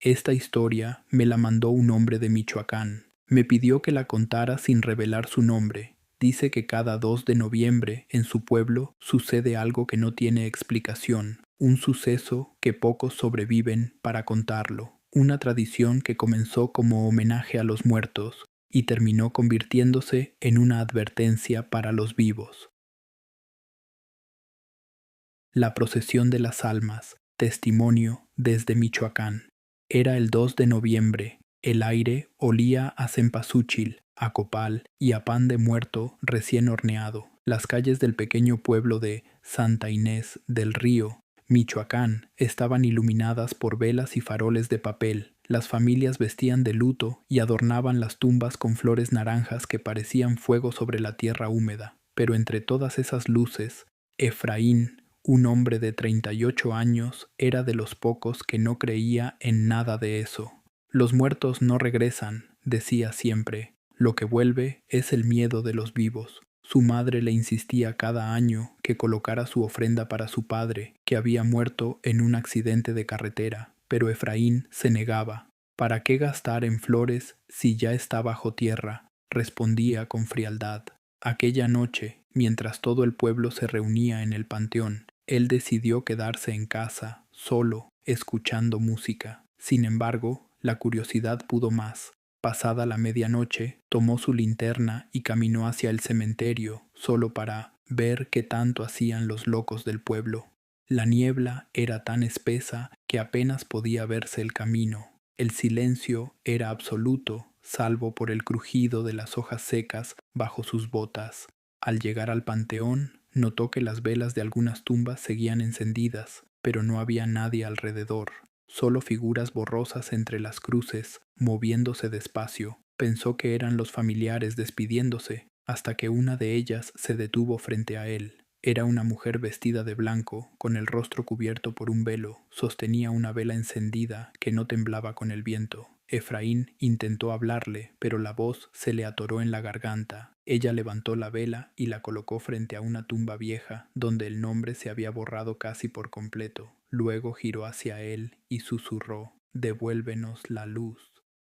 Esta historia me la mandó un hombre de Michoacán. Me pidió que la contara sin revelar su nombre. Dice que cada 2 de noviembre en su pueblo sucede algo que no tiene explicación, un suceso que pocos sobreviven para contarlo, una tradición que comenzó como homenaje a los muertos y terminó convirtiéndose en una advertencia para los vivos. La procesión de las almas, testimonio desde Michoacán. Era el 2 de noviembre. El aire olía a cempasúchil, a copal y a pan de muerto recién horneado. Las calles del pequeño pueblo de Santa Inés del Río, Michoacán, estaban iluminadas por velas y faroles de papel. Las familias vestían de luto y adornaban las tumbas con flores naranjas que parecían fuego sobre la tierra húmeda. Pero entre todas esas luces, Efraín, un hombre de 38 años, era de los pocos que no creía en nada de eso. Los muertos no regresan, decía siempre. Lo que vuelve es el miedo de los vivos. Su madre le insistía cada año que colocara su ofrenda para su padre, que había muerto en un accidente de carretera, pero Efraín se negaba. ¿Para qué gastar en flores si ya está bajo tierra?, respondía con frialdad. Aquella noche, mientras todo el pueblo se reunía en el panteón, él decidió quedarse en casa, solo, escuchando música. Sin embargo, la curiosidad pudo más. Pasada la medianoche, tomó su linterna y caminó hacia el cementerio, solo para ver qué tanto hacían los locos del pueblo. La niebla era tan espesa que apenas podía verse el camino. El silencio era absoluto, salvo por el crujido de las hojas secas bajo sus botas. Al llegar al panteón, notó que las velas de algunas tumbas seguían encendidas, pero no había nadie alrededor, solo figuras borrosas entre las cruces, moviéndose despacio. Pensó que eran los familiares despidiéndose, hasta que una de ellas se detuvo frente a él. Era una mujer vestida de blanco, con el rostro cubierto por un velo. Sostenía una vela encendida que no temblaba con el viento. Efraín intentó hablarle, pero la voz se le atoró en la garganta. Ella levantó la vela y la colocó frente a una tumba vieja, donde el nombre se había borrado casi por completo. Luego giró hacia él y susurró: «Devuélvenos la luz».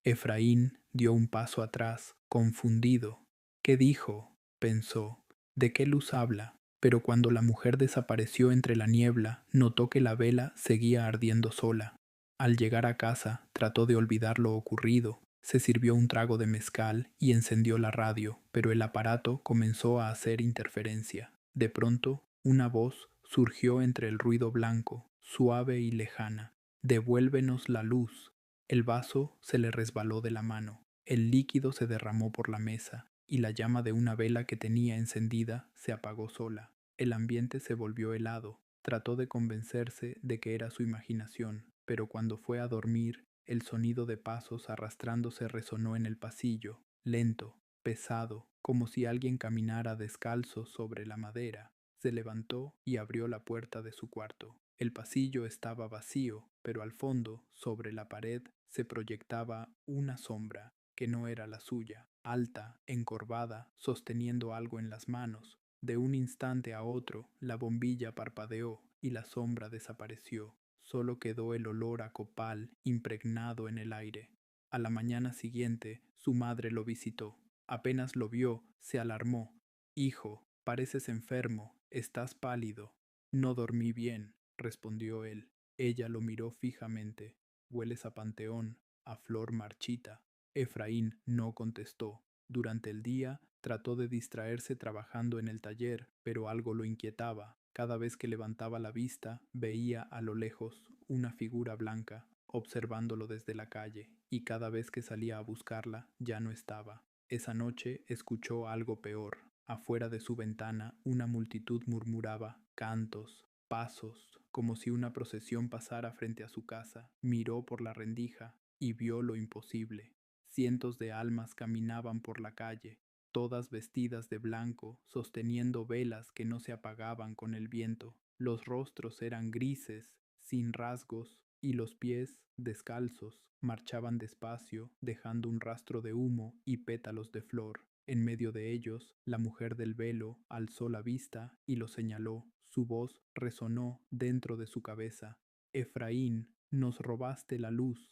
Efraín dio un paso atrás, confundido. «¿Qué dijo?», pensó. «¿De qué luz habla?». Pero cuando la mujer desapareció entre la niebla, notó que la vela seguía ardiendo sola. Al llegar a casa, trató de olvidar lo ocurrido. Se sirvió un trago de mezcal y encendió la radio, pero el aparato comenzó a hacer interferencia. De pronto, una voz surgió entre el ruido blanco, suave y lejana: «Devuélvenos la luz». El vaso se le resbaló de la mano. El líquido se derramó por la mesa, y la llama de una vela que tenía encendida se apagó sola. El ambiente se volvió helado. Trató de convencerse de que era su imaginación, pero cuando fue a dormir, el sonido de pasos arrastrándose resonó en el pasillo, lento, pesado, como si alguien caminara descalzo sobre la madera. Se levantó y abrió la puerta de su cuarto. El pasillo estaba vacío, pero al fondo, sobre la pared, se proyectaba una sombra que no era la suya, alta, encorvada, sosteniendo algo en las manos. De un instante a otro, la bombilla parpadeó y la sombra desapareció. Solo quedó el olor a copal impregnado en el aire. A la mañana siguiente, su madre lo visitó. Apenas lo vio, se alarmó. «Hijo, pareces enfermo, estás pálido». «No dormí bien», respondió él. Ella lo miró fijamente. «Hueles a panteón, a flor marchita». Efraín no contestó. Durante el día trató de distraerse trabajando en el taller, pero algo lo inquietaba. Cada vez que levantaba la vista, veía a lo lejos una figura blanca, observándolo desde la calle, y cada vez que salía a buscarla, ya no estaba. Esa noche escuchó algo peor. Afuera de su ventana, una multitud murmuraba cantos, pasos, como si una procesión pasara frente a su casa. Miró por la rendija y vio lo imposible. Cientos de almas caminaban por la calle, todas vestidas de blanco, sosteniendo velas que no se apagaban con el viento. Los rostros eran grises, sin rasgos, y los pies, descalzos, marchaban despacio, dejando un rastro de humo y pétalos de flor. En medio de ellos, la mujer del velo alzó la vista y lo señaló. Su voz resonó dentro de su cabeza: «Efraín, nos robaste la luz».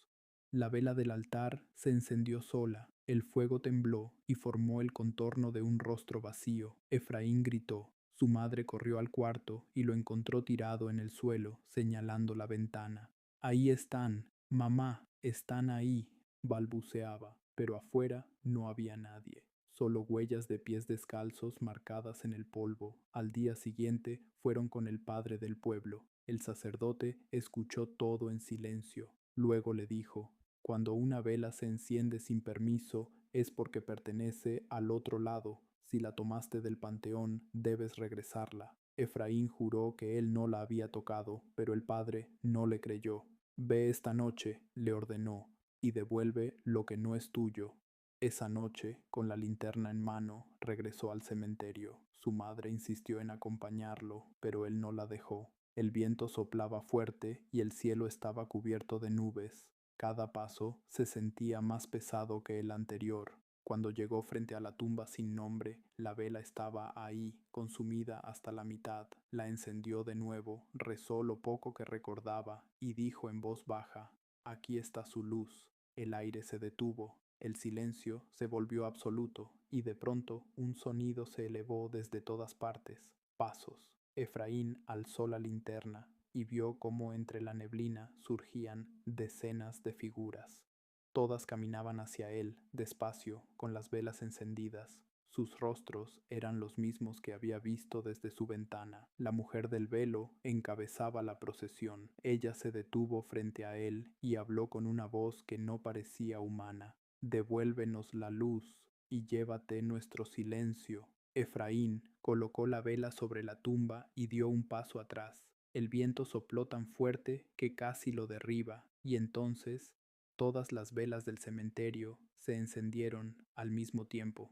La vela del altar se encendió sola, el fuego tembló y formó el contorno de un rostro vacío. Efraín gritó. Su madre corrió al cuarto y lo encontró tirado en el suelo, señalando la ventana. Ahí están, mamá, están ahí, balbuceaba, pero afuera no había nadie, solo huellas de pies descalzos marcadas en el polvo. Al día siguiente fueron con el padre del pueblo. El sacerdote escuchó todo en silencio. Luego le dijo, cuando una vela se enciende sin permiso es porque pertenece al otro lado. Si la tomaste del panteón, debes regresarla. Efraín juró que él no la había tocado, pero el padre no le creyó. Ve esta noche, le ordenó, y devuelve lo que no es tuyo. Esa noche, con la linterna en mano, regresó al cementerio. Su madre insistió en acompañarlo, pero él no la dejó. El viento soplaba fuerte y el cielo estaba cubierto de nubes. Cada paso se sentía más pesado que el anterior. Cuando llegó frente a la tumba sin nombre, la vela estaba ahí, consumida hasta la mitad. La encendió de nuevo, rezó lo poco que recordaba y dijo en voz baja, aquí está su luz. El aire se detuvo, el silencio se volvió absoluto y de pronto un sonido se elevó desde todas partes. Pasos. Efraín alzó la linterna y vio cómo entre la neblina surgían decenas de figuras. Todas caminaban hacia él, despacio, con las velas encendidas. Sus rostros eran los mismos que había visto desde su ventana. La mujer del velo encabezaba la procesión. Ella se detuvo frente a él y habló con una voz que no parecía humana. Devuélvenos la luz y llévate nuestro silencio. Efraín colocó la vela sobre la tumba y dio un paso atrás. El viento sopló tan fuerte que casi lo derriba, y entonces todas las velas del cementerio se encendieron al mismo tiempo.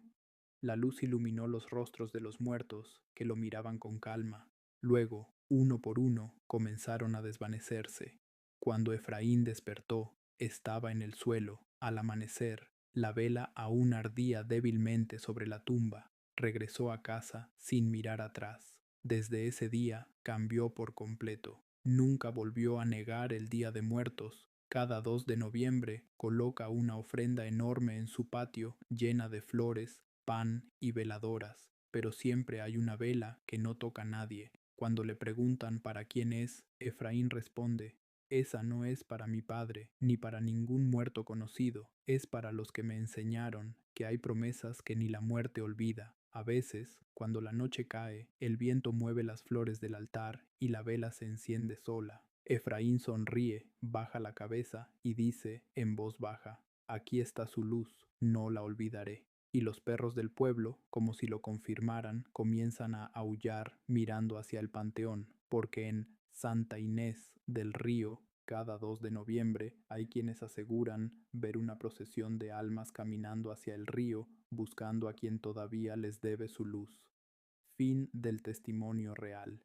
La luz iluminó los rostros de los muertos, que lo miraban con calma. Luego, uno por uno, comenzaron a desvanecerse. Cuando Efraín despertó, estaba en el suelo. Al amanecer, la vela aún ardía débilmente sobre la tumba. Regresó a casa sin mirar atrás. Desde ese día cambió por completo. Nunca volvió a negar el Día de Muertos. Cada 2 de noviembre coloca una ofrenda enorme en su patio llena de flores, pan y veladoras, pero siempre hay una vela que no toca a nadie. Cuando le preguntan para quién es, Efraín responde, esa no es para mi padre, ni para ningún muerto conocido, es para los que me enseñaron que hay promesas que ni la muerte olvida. A veces, cuando la noche cae, el viento mueve las flores del altar y la vela se enciende sola. Efraín sonríe, baja la cabeza y dice en voz baja, aquí está su luz, no la olvidaré. Y los perros del pueblo, como si lo confirmaran, comienzan a aullar mirando hacia el panteón, porque en Santa Inés del Río, cada 2 de noviembre, hay quienes aseguran ver una procesión de almas caminando hacia el río, buscando a quien todavía les debe su luz. Fin del testimonio real.